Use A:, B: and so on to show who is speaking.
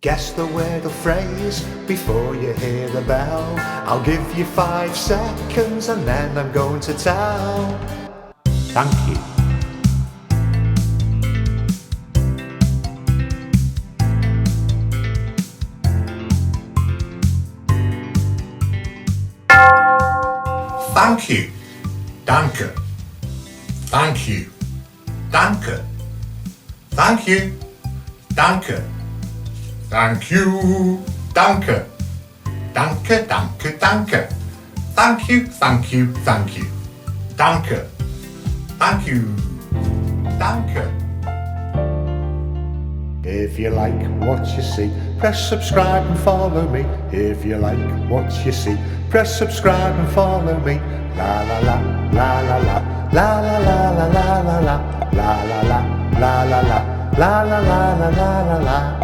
A: Guess the word or phrase before you hear the bell. I'll give you 5 seconds and then I'm going to tell. Thank you.
B: Thank you. Danke. Thank you. Danke. Thank you. Danke. Thank you. Danke. Danke, danke, danke. Thank you, thank you, thank you. Danke. Thank you. Danke.
A: If you like what you see, press subscribe and follow me. If you like what you see, press subscribe and follow me. La la la, la la la, la la la la la la la, la la la, la la la, la la la la la la.